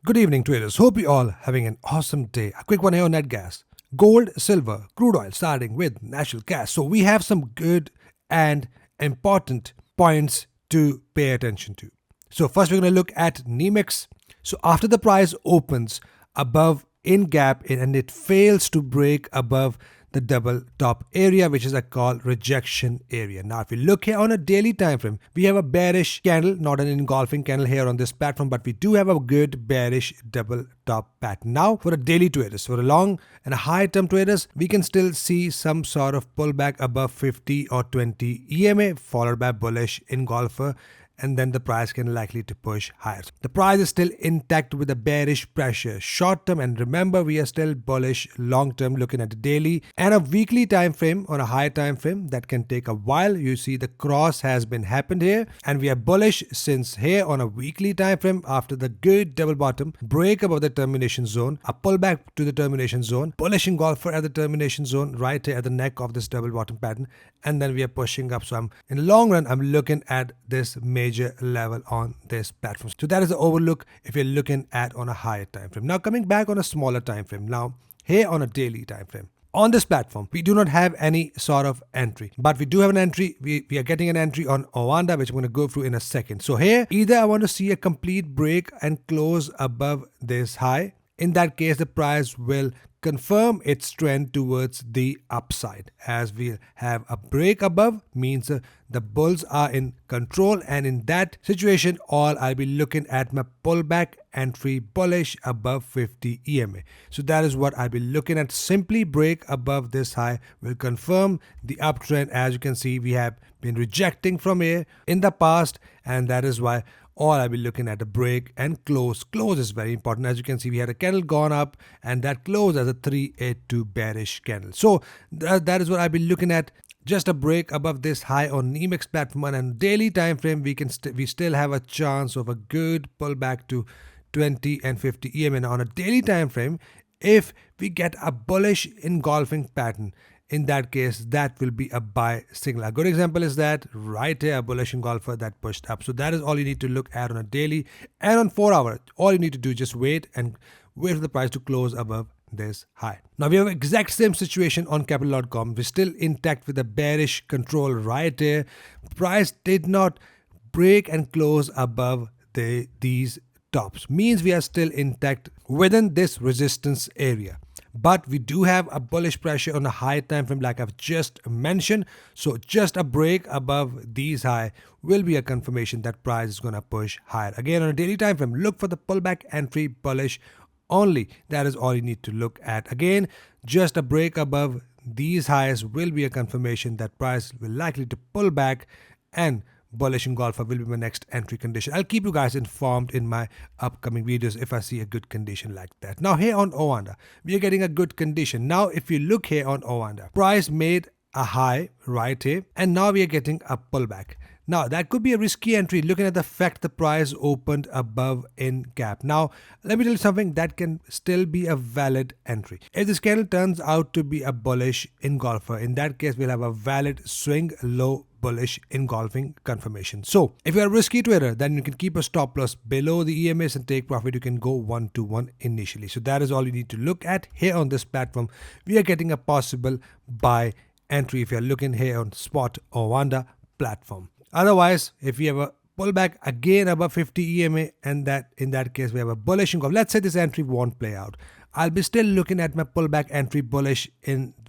Good evening, traders. Hope you all having an awesome day. A quick one here on net gas. Gold, silver, crude oil, starting with natural gas. So we have some good and important points to pay attention to. So first we're going to look at NEMEX. So after the price opens above in gap and it fails to break above the double top area, which is a called rejection area. Now, if we look here on a daily time frame, we have a bearish candle, not an engulfing candle here on this platform, but we do have a good bearish double top pattern. Now, for a daily traders, for a long and a high term traders, we can still see some sort of pullback above 50 or 20 EMA, followed by bullish engulfer, and then the price can likely to push higher. The price is still intact with a bearish pressure short term, and remember we are still bullish long term, looking at the daily and a weekly time frame. On a high time frame that can take a while. You see the cross has been happened here, and we are bullish since here on a weekly time frame after the good double bottom break above the termination zone, a pullback to the termination zone, bullish engulfer at the termination zone right here at the neck of this double bottom pattern, and then we are pushing up. So in the long run I'm looking at this major level on this platform. So that is the overlook if you're looking at on a higher time frame. Now coming back on a smaller time frame, now here on a daily time frame. On this platform, we do not have any sort of entry, but we do have an entry. We are getting an entry on Owanda, which I'm going to go through in a second. So here, either I want to see a complete break and close above this high. In that case, the price will confirm its trend towards the upside. As we have a break above, means the bulls are in control, and in that situation, all I'll be looking at my pullback entry bullish above 50 EMA. So that is what I'll be looking at. Simply break above this high will confirm the uptrend. As you can see, we have been rejecting from here in the past, and that is why or I'll be looking at a break and close. Close is very important. As you can see, we had a candle gone up and that closed as a 382 bearish candle. So that is what I'll be looking at. Just a break above this high on NEMEX platform, and on daily time frame we still have a chance of a good pullback to 20 and 50 EMA. And on a daily time frame, if we get a bullish engulfing pattern, in that case, that will be a buy signal. A good example is that right here, a bullish engulfer that pushed up. So that is all you need to look at on a daily, and on 4 hour. All you need to do is just wait for the price to close above this high. Now we have exact same situation on capital.com. We're still intact with a bearish control right here. Price did not break and close above these tops. Means we are still intact within this resistance area. But we do have a bullish pressure on a high time frame like I've just mentioned. So just a break above these high will be a confirmation that price is going to push higher. Again, on a daily time frame, look for the pullback entry bullish only. That is all you need to look at. Again, just a break above these highs will be a confirmation that price will likely to pull back, and bullish engulfer will be my next entry condition. I'll keep you guys informed in my upcoming videos if I see a good condition like that. Now here on Owanda, we are getting a good condition. Now if you look here on Owanda, price made a high right here, and now we are getting a pullback. Now that could be a risky entry looking at the fact the price opened above in gap. Now let me tell you something that can still be a valid entry. If this candle turns out to be a bullish engulfer, in that case we'll have a valid swing low bullish engulfing confirmation. So if you're a risky trader, then you can keep a stop loss below the EMAs and take profit. You can go 1-to-1 initially. So that is all you need to look at. Here on this platform, we are getting a possible buy entry if you're looking here on spot Owanda platform. Otherwise, if we have a pullback again above 50 EMA, and that in that case we have a bullish engulf, let's say this entry won't play out, I'll be still looking at my pullback entry bullish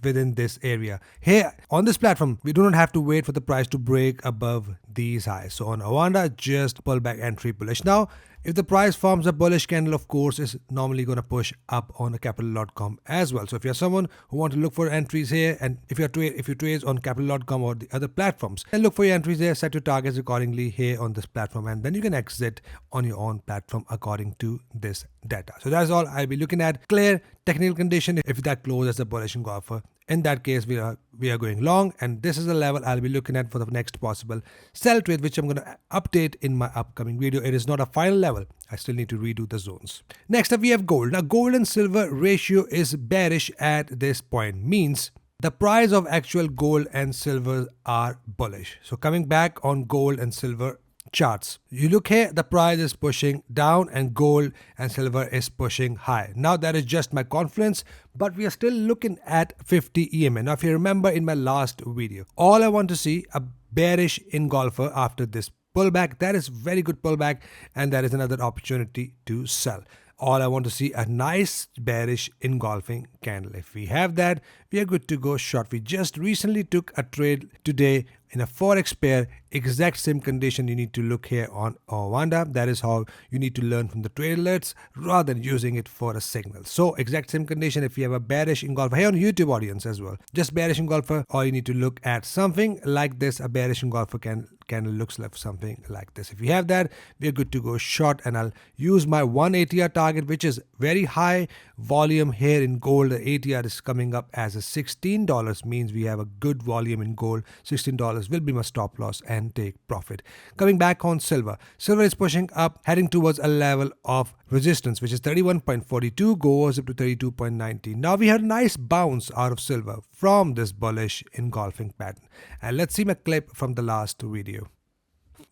within this area. Here on this platform, we do not have to wait for the price to break above these highs. So on Owanda, just pullback entry bullish. Now, if the price forms a bullish candle, of course, is normally going to push up on a capital.com as well. So if you're someone who want to look for entries here, and if you trade on capital.com or the other platforms, then look for your entries there, set your targets accordingly here on this platform, and then you can exit on your own platform according to this data. So that's all I'll be looking at. Clear technical condition if that closes as a bullish engulfer. In that case, we are going long, and this is the level I'll be looking at for the next possible sell trade, which I'm going to update in my upcoming video. It is not a final level. I still need to redo the zones. Next up, we have gold. Now, gold and silver ratio is bearish at this point. Means the price of actual gold and silver are bullish. So coming back on gold and silver, charts. You look here, the price is pushing down and gold and silver is pushing high. Now that is just my confluence, but we are still looking at 50 EMA. Now if you remember in my last video, all I want to see a bearish engulfer after this pullback. That is very good pullback, and that is another opportunity to sell. All I want to see a nice bearish engulfing candle. If we have that, we are good to go short. We just recently took a trade today in a forex pair, exact same condition. You need to look here on Owanda. That is how you need to learn from the trade alerts rather than using it for a signal. So exact same condition. If you have a bearish engulfer here on YouTube audience as well, just bearish engulfer, or you need to look at something like this. A bearish engulfer candle looks like something like this. If you have that, we are good to go short, and I'll use my 1 ATR target, which is very high volume here in gold. The ATR is coming up as a $16, means we have a good volume in gold. $16 will be my stop loss and take profit. Coming back on silver. Silver is pushing up, heading towards a level of resistance, which is 31.42, goes up to 32.90. Now we had a nice bounce out of silver from this bullish engulfing pattern. And let's see my clip from the last video.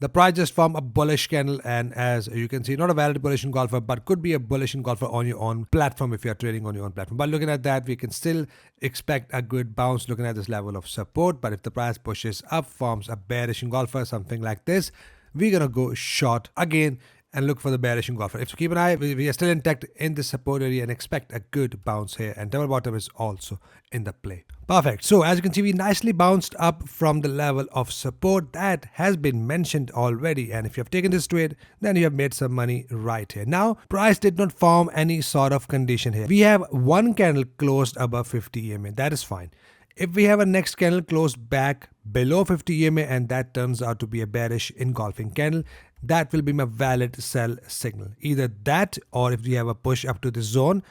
The price just formed a bullish candle, and as you can see, not a valid bullish engulfer, but could be a bullish engulfer on your own platform if you are trading on your own platform. But looking at that, we can still expect a good bounce looking at this level of support. But if the price pushes up, forms a bearish engulfer, something like this, we're gonna go short again and look for the bearish engulfer. If you keep an eye, we are still intact in the support area and expect a good bounce here, and double bottom is also in the play. Perfect. So as you can see, we nicely bounced up from the level of support that has been mentioned already, and if you have taken this trade, then you have made some money right here. Now price did not form any sort of condition here. We have one candle closed above 50 EMA. That is fine. If we have a next candle closed back below 50 EMA and that turns out to be a bearish engulfing candle, that will be my valid sell signal. Either that, or if we have a push up to this zone,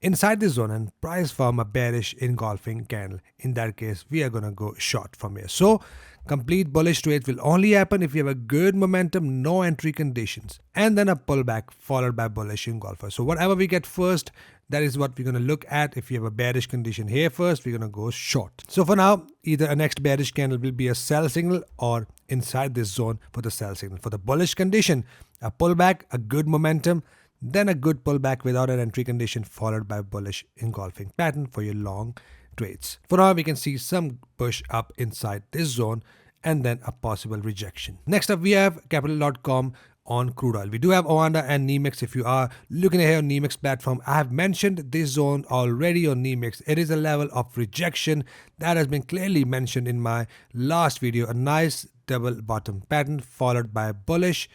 inside this zone and price form a bearish engulfing candle, in that case we are gonna go short from here. So complete bullish trades will only happen if you have a good momentum, no entry conditions, and then a pullback followed by bullish engulfer. So whatever we get first, that is what we're going to look at. If you have a bearish condition here first, we're going to go short. So for now, either a next bearish candle will be a sell signal, or inside this zone for the sell signal. For the bullish condition, a pullback, a good momentum, then a good pullback without an entry condition followed by bullish engulfing pattern for your long trades. For now, we can see some push up inside this zone and then a possible rejection. Next up, we have Capital.com on crude oil. We do have Owanda and NEMEX. If you are looking here on NEMEX platform, I have mentioned this zone already on NEMEX. It is a level of rejection that has been clearly mentioned in my last video. A nice double bottom pattern followed by a bullish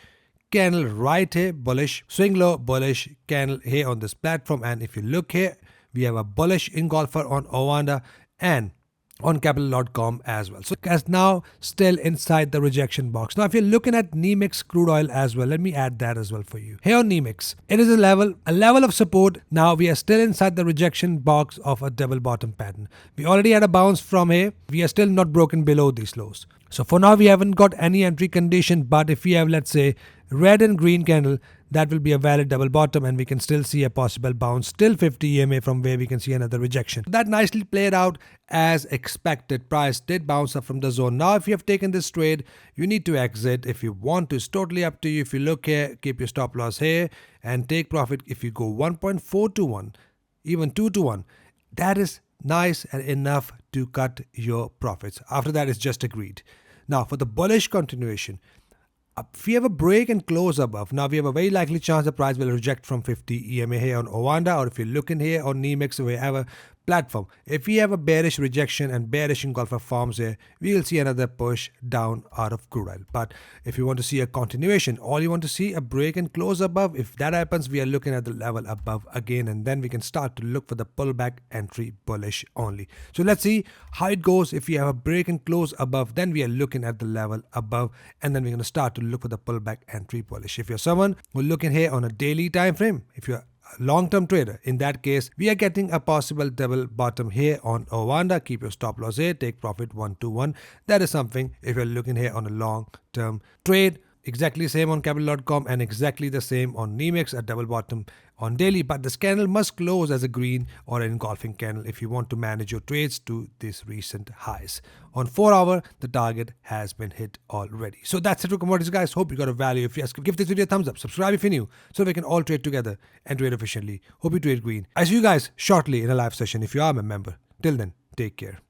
candle right here, bullish swing low, bullish candle here on this platform. And if you look here, we have a bullish engulfer on Owanda and on Capital.com as well. So as now still inside the rejection box. Now if you're looking at NEMEX crude oil as well, let me add that as well for you. Here on NEMEX, it is a level of support. Now we are still inside the rejection box of a double bottom pattern. We already had a bounce from here. We are still not broken below these lows. So for now we haven't got any entry condition, but if we have, let's say, red and green candle, that will be a valid double bottom, and we can still see a possible bounce till 50 EMA from where we can see another rejection. That nicely played out as expected. Price did bounce up from the zone. Now if you have taken this trade, you need to exit. If you want to, it's totally up to you. If you look here, keep your stop loss here and take profit. If you go 1.4 to 1, even 2 to 1, that is nice and enough to cut your profits. After that, it's just agreed. Now for the bullish continuation, if we have a break and close above, now we have a very likely chance the price will reject from 50 EMA here on Owanda, or if you're looking here on NEMEX or wherever platform. If we have a bearish rejection and bearish engulfer forms here, we will see another push down out of crude oil. But if you want to see a continuation, all you want to see a break and close above. If that happens, we are looking at the level above again, and then we can start to look for the pullback entry bullish only. So let's see how it goes. If we have a break and close above, then we are looking at the level above, and then we're going to start to look for the pullback entry bullish. If you're someone who's looking here on a daily time frame, if you're long-term trader, in that case we are getting a possible double bottom here on Owanda. Keep your stop loss here, take profit 1 to 1. That is something if you're looking here on a long-term trade. Exactly same on capital.com and exactly the same on Nemex at double bottom on daily. But this candle must close as a green or an engulfing candle if you want to manage your trades to these recent highs. On 4 hour, the target has been hit already. So that's it for commodities, guys. Hope you got a value. If yes, give this video a thumbs up. Subscribe if you're new so we can all trade together and trade efficiently. Hope you trade green. I see you guys shortly in a live session if you are a member. Till then, take care.